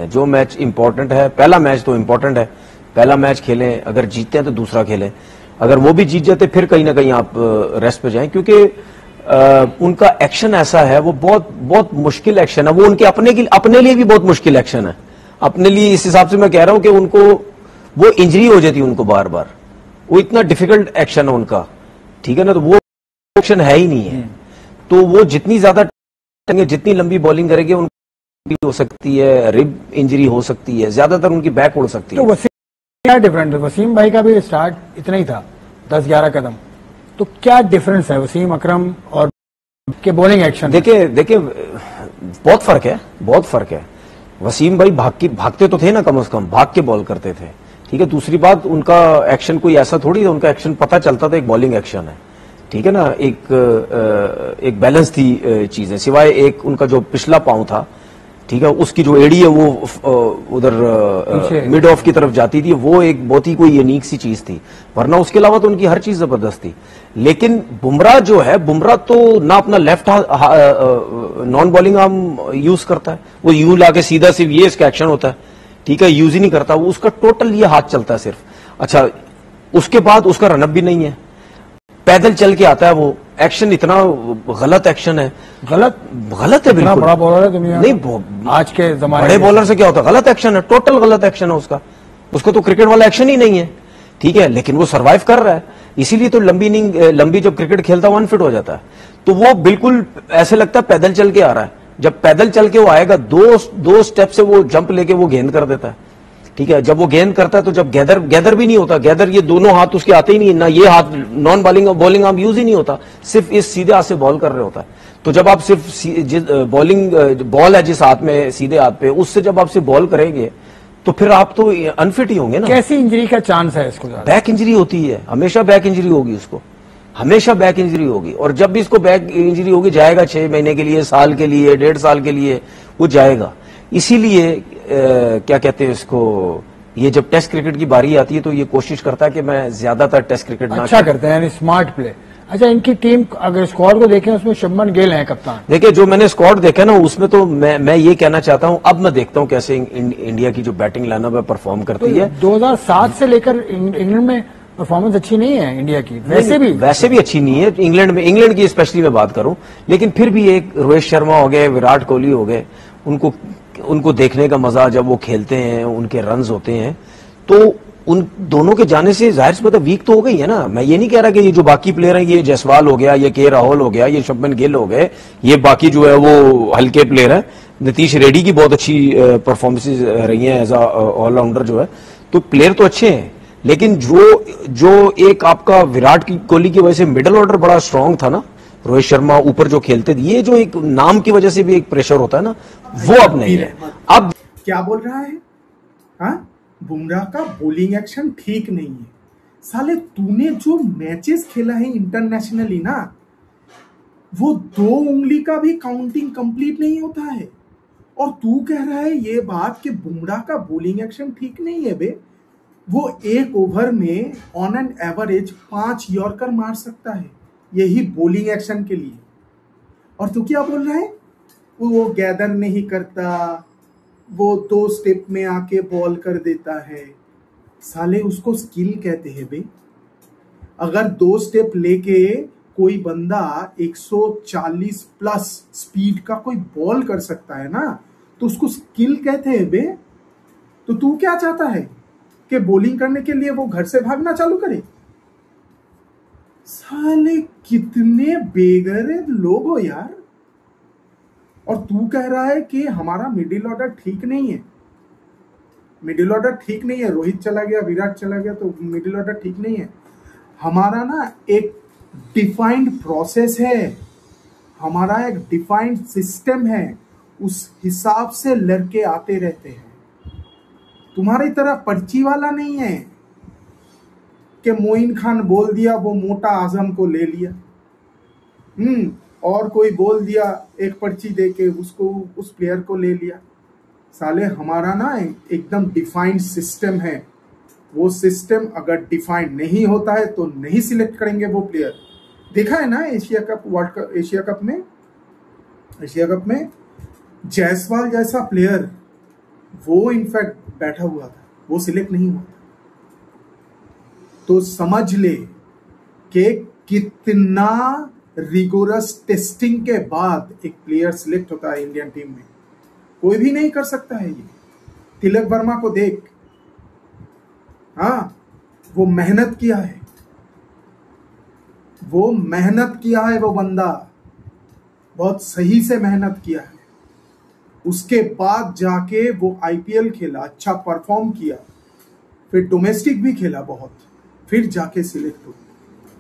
जो match important है, पहला मैच तो इंपॉर्टेंट है, पहला मैच खेलें, अगर जीतते हैं तो दूसरा खेलें, अगर वो भी जीत जाते फिर कहीं ना कहीं आप रेस्ट पे जाएं, क्योंकि उनका एक्शन ऐसा है, वो बहुत बहुत मुश्किल एक्शन है, वो उनके अपने लिए भी बहुत मुश्किल एक्शन है, अपने लिए। इस हिसाब से मैं कह रहा हूं कि उनको वो इंजरी हो जाती है उनको बार बार, वो इतना डिफिकल्ट एक्शन है उनका, ठीक है ना, तो वो एक्शन है ही नहीं है। तो वो जितनी ज्यादा जितनी लंबी बॉलिंग करेंगे उनको हो सकती है, रिब इंजरी हो सकती है, ज्यादातर उनकी बैक उड़ सकती है। तो वसीम क्या डिफरेंट है? वसीम भाई का भी स्टार्ट इतना ही था, 10-11 कदम, तो क्या डिफरेंस है वसीम अकरम और के बॉलिंग एक्शन? देखिए बहुत फर्क है, बहुत फर्क है। वसीम भाई भागते तो थे ना, कम से कम भाग के बॉल करते थे, ठीक है। दूसरी बात, उनका एक्शन कोई ऐसा थोड़ी था, उनका एक्शन पता चलता था एक बॉलिंग एक्शन है, ठीक है ना, एक बैलेंस थी चीजें, सिवाय एक उनका जो पिछला पांव था, ठीक है, उसकी जो एड़ी है वो उधर मिड ऑफ की तरफ जाती थी, वो एक बहुत ही कोई यूनिक सी चीज थी, वरना उसके अलावा तो उनकी हर चीज जबरदस्त थी। लेकिन बुमराह जो है, बुमराह तो ना अपना left non bowling arm use करता है, वो यूं लाके सीधा सिर्फ ये इसका एक्शन होता है, ठीक है, यूज ही नहीं करता वो, उसका टोटल ये हाथ चलता है सिर्फ। अच्छा, उसके बाद उसका रनअप भी नहीं है, पैदल चल के आता है, वो एक्शन इतना गलत एक्शन है, गलत है बिल्कुल। बड़ा बॉलर है दुनिया नहीं, आज के जमाने बड़े बॉलर से क्या होता है, गलत एक्शन है, टोटल गलत एक्शन है उसका, उसको तो क्रिकेट वाला एक्शन ही नहीं है, ठीक है, लेकिन वो सरवाइव कर रहा है, इसीलिए तो लंबी जब क्रिकेट खेलता है अनफिट हो जाता है। तो वो बिल्कुल ऐसे लगता है पैदल चल के आ रहा है, जब पैदल चल के वो आएगा, दो स्टेप से वो जंप लेके वो गेंद कर देता है, ठीक है। जब वो गेंद करता है तो जब गैदर भी नहीं होता, गैदर ये दोनों हाथ उसके आते ही नहीं, ना ये हाथ नॉन बॉलिंग आर्म यूज ही नहीं होता, सिर्फ इस सीधे हाथ से बॉल कर रहे होता है। तो जब आप सिर्फ बॉल है जिस हाथ में, सीधे हाथ पे, उससे जब आप सिर्फ बॉल करेंगे तो फिर आप तो अनफिट ही होंगे ना। कैसी इंजरी का चांस है इसको? बैक इंजरी होती है, हमेशा बैक इंजरी होगी उसको, हमेशा बैक इंजरी होगी, और जब भी इसको बैक इंजरी होगी, जाएगा 6 महीने के लिए, साल के लिए, 1.5 साल के लिए वो जाएगा। इसीलिए क्या कहते हैं इसको, ये जब टेस्ट क्रिकेट की बारी आती है तो ये कोशिश करता है कि मैं ज्यादातर टेस्ट क्रिकेट ना अच्छा करते हैं, यानी स्मार्ट प्ले। अच्छा, इनकी टीम अगर स्क्वाड को देखें, उसमें शुभमन गिल है कप्तान। देखिए, जो मैंने स्क्वाड देखा ना, उसमें तो मैं ये कहना चाहता हूं, अब मैं देखता हूं कैसे इंडिया की जो बैटिंग लाइनअप है परफॉर्म करती है। 2007 से लेकर इंग्लैंड में परफॉर्मेंस अच्छी नहीं है इंडिया की, वैसे भी अच्छी नहीं है इंग्लैंड की स्पेशली मैं बात करूं, लेकिन फिर भी एक रोहित शर्मा हो गए, विराट कोहली हो गए, उनको देखने का मजा जब वो खेलते हैं, उनके रन्स होते हैं, तो उन दोनों के जाने से जाहिर सी बात है वीक तो हो गई है ना। मैं ये नहीं कह रहा कि ये जो बाकी प्लेयर हैं, ये जायसवाल हो गया, ये के राहुल हो गया, ये शुभमन गिल हो गए, ये बाकी जो है वो हल्के प्लेयर हैं। नीतीश रेड्डी की बहुत अच्छी परफॉर्मेंसेज रही हैं एज ऑलराउंडर जो है, तो प्लेयर तो अच्छे हैं, लेकिन जो एक आपका विराट कोहली की वजह से मिडिल ऑर्डर बड़ा स्ट्रांग था ना, रोहित शर्मा ऊपर जो खेलते थे, ये जो एक नाम की वजह से भी एक प्रेशर होता है ना, वो अब नहीं है। अब क्या बोल रहा है? हाँ, बुमराह का बॉलिंग एक्शन ठीक नहीं है। साले तूने जो मैचेस खेला है इंटरनेशनली ना, वो 2 उंगली का भी काउंटिंग कंप्लीट नहीं होता है, और तू कह रहा है ये बात कि बुमराह का बॉलिंग एक्शन ठीक नहीं है बे। वो एक ओवर में ऑन एन एवरेज 5 यॉर्कर मार सकता है, यही बॉलिंग एक्शन के लिए। और तू क्या बोल रहा है? वो गैदर नहीं करता, वो 2 स्टेप में आके बॉल कर देता है। साले उसको स्किल कहते हैं बे। अगर 2 स्टेप लेके कोई बंदा 140 प्लस स्पीड का कोई बॉल कर सकता है ना, तो उसको स्किल कहते हैं बे। तो तू क्या चाहता है कि बॉलिंग करने के लिए वो घर से भागना चालू करे? साले कितने बेगैरत लोग हो यार। और तू कह रहा है कि हमारा मिडिल ऑर्डर ठीक नहीं है। मिडिल ऑर्डर ठीक नहीं है, रोहित चला गया, विराट चला गया, तो मिडिल ऑर्डर ठीक नहीं है। हमारा ना एक डिफाइंड प्रोसेस है, हमारा एक डिफाइंड सिस्टम है, उस हिसाब से लड़के आते रहते हैं। तुम्हारी तरह पर्ची वाला नहीं है कि मोइन खान बोल दिया वो मोटा आजम को ले लिया, और कोई बोल दिया एक पर्ची देके उसको उस प्लेयर को ले लिया। साले हमारा ना एकदम डिफाइंड सिस्टम है। वो सिस्टम अगर डिफाइंड नहीं होता है तो नहीं सिलेक्ट करेंगे वो प्लेयर। देखा है ना एशिया कप में जायसवाल जैसा प्लेयर वो इनफैक्ट बैठा हुआ था, वो सिलेक्ट नहीं हुआ था। तो समझ ले कि कितना रिगोरस टेस्टिंग के बाद एक प्लेयर सिलेक्ट होता है इंडियन टीम में। कोई भी नहीं कर सकता है ये। तिलक वर्मा को देख, हाँ, वो मेहनत किया है, वो मेहनत किया है, वो बंदा बहुत सही से मेहनत किया है। उसके बाद जाके वो आईपीएल खेला, अच्छा परफॉर्म किया, फिर डोमेस्टिक भी खेला बहुत, फिर जाके सिलेक्ट हुआ।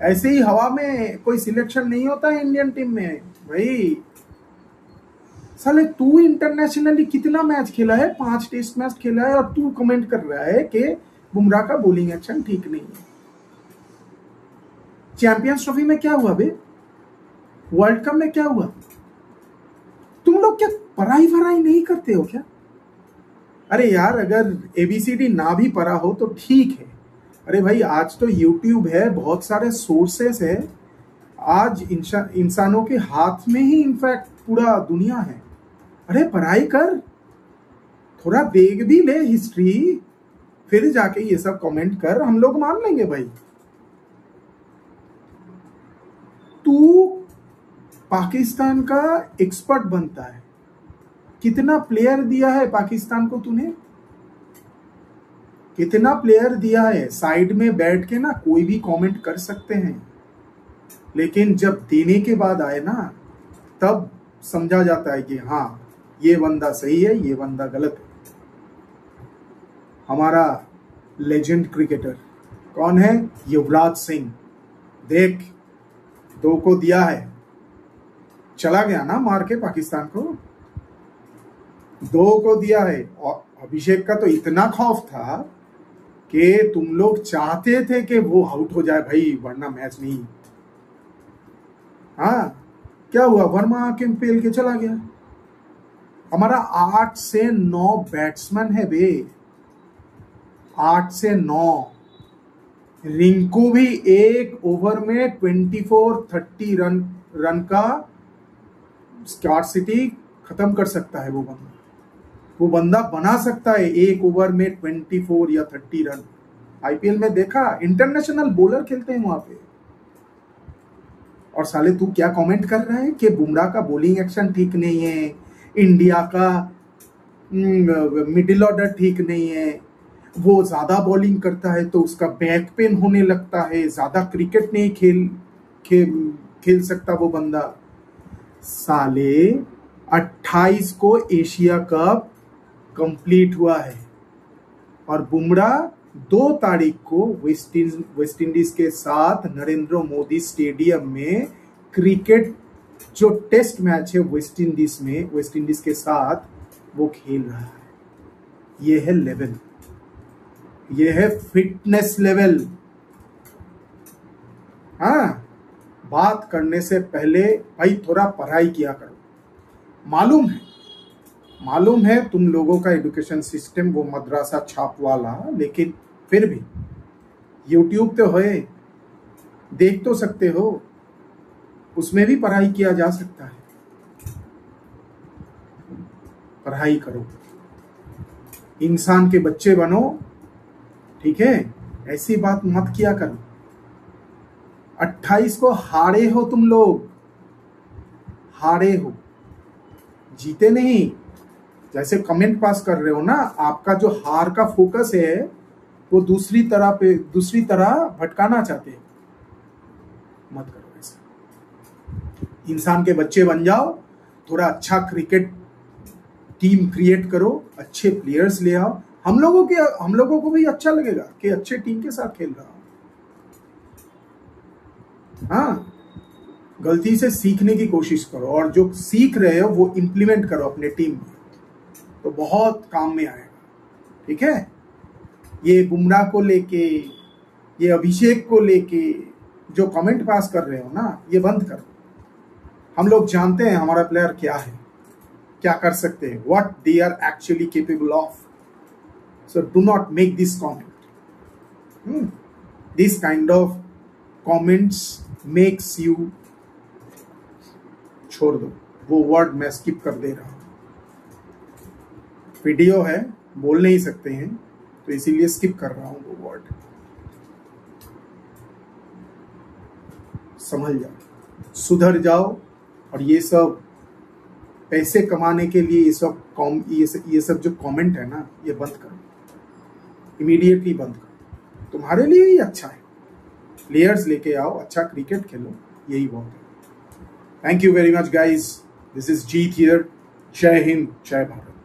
ऐसे ही हवा में कोई सिलेक्शन नहीं होता है इंडियन टीम में भाई। साले तू इंटरनेशनली कितना मैच खेला है, 5 टेस्ट मैच खेला है, और तू कमेंट कर रहा है कि बुमराह का बॉलिंग एक्शन ठीक नहीं है। चैंपियंस ट्रॉफी में क्या हुआ बे? वर्ल्ड कप में क्या हुआ? तुम लोग क्या पढ़ाई नहीं करते हो क्या? अरे यार, अगर एबीसीडी ना भी पढ़ा हो तो ठीक है। अरे भाई, आज तो यूट्यूब है, बहुत सारे सोर्सेस है, आज इंसानों के हाथ में ही इनफैक्ट पूरा दुनिया है। अरे पढ़ाई कर, थोड़ा देख भी ले हिस्ट्री, फिर जाके ये सब कमेंट कर, हम लोग मान लेंगे भाई। तू पाकिस्तान का एक्सपर्ट बनता है, कितना प्लेयर दिया है पाकिस्तान को तूने? कितना प्लेयर दिया है? साइड में बैठ के ना कोई भी कमेंट कर सकते हैं, लेकिन जब देने के बाद आए ना, तब समझा जाता है कि हाँ, ये बंदा सही है, ये बंदा गलत है। हमारा लेजेंड क्रिकेटर कौन है? युवराज सिंह। देख, 2 को दिया है, चला गया ना मार के पाकिस्तान को। 2 को दिया है, और अभिषेक का तो इतना खौफ था कि तुम लोग चाहते थे कि वो आउट हो जाए भाई, वरना मैच नहीं। हाँ, क्या हुआ? वर्मा आके पेल के चला गया। हमारा 8 से 9 बैट्समैन है बे, 8 से 9। रिंकू भी एक ओवर में 24-30 रन का स्कार्सिटी खत्म कर सकता है। वो बंदा बना सकता है एक ओवर में 24 या 30 रन। आईपीएल में देखा, इंटरनेशनल बॉलर खेलते हैं वहां पे। और साले तू क्या कमेंट कर रहा है कि बुमराह का बॉलिंग एक्शन ठीक नहीं है, इंडिया का मिडिल ऑर्डर ठीक नहीं है, वो ज्यादा बॉलिंग करता है तो उसका बैक पेन होने लगता है, ज्यादा क्रिकेट नहीं खेल सकता वो बंदा। साले 28 को एशिया कप कंप्लीट हुआ है, और बुमराह 2 तारीख को वेस्ट इंडीज के साथ नरेंद्र मोदी स्टेडियम में क्रिकेट जो टेस्ट मैच है वेस्ट इंडीज के साथ वो खेल रहा है। ये है लेवल, ये है फिटनेस लेवल। हाँ, बात करने से पहले भाई थोड़ा पढ़ाई किया करो। मालूम है तुम लोगों का एजुकेशन सिस्टम वो मद्रासा छाप वाला, लेकिन फिर भी यूट्यूब तो है, देख तो सकते हो, उसमें भी पढ़ाई किया जा सकता है। पढ़ाई करो, इंसान के बच्चे बनो, ठीक है? ऐसी बात मत किया करो। 28 को हारे हो तुम लोग, हारे हो, जीते नहीं। जैसे कमेंट पास कर रहे हो ना, आपका जो हार का फोकस है वो दूसरी तरह भटकाना चाहते हैं। मत करो ऐसा। इंसान के बच्चे बन जाओ, थोड़ा अच्छा क्रिकेट टीम क्रिएट करो, अच्छे प्लेयर्स ले आओ। हम लोगों को भी अच्छा लगेगा कि अच्छे टीम के साथ खेल रहा हूं। हाँ, गलती से सीखने की कोशिश करो, और जो सीख रहे हो वो इंप्लीमेंट करो अपने टीम में, तो बहुत काम में आएगा। ठीक है? ये बुमराह को लेके, ये अभिषेक को लेके जो कमेंट पास कर रहे हो ना, ये बंद करो। हम लोग जानते हैं हमारा प्लेयर क्या है, क्या कर सकते हैं, what they are actually capable of. So do not make this comment. This kind of comments makes you, छोड़ दो, वो वर्ड मैं स्किप कर दे रहा हूं। वीडियो है, बोल नहीं सकते हैं, तो इसीलिए स्किप कर रहा हूं वो वर्ड। संभल जाओ, सुधर जाओ, और ये सब पैसे कमाने के लिए ये सब जो कमेंट है ना, ये बंद करो, इमीडिएटली बंद करो। तुम्हारे लिए ही अच्छा है, प्लेयर्स लेके आओ, अच्छा क्रिकेट खेलो, यही बहुत है। Thank you very much guys, this is Jeet here. जय हिंद, जय भारत।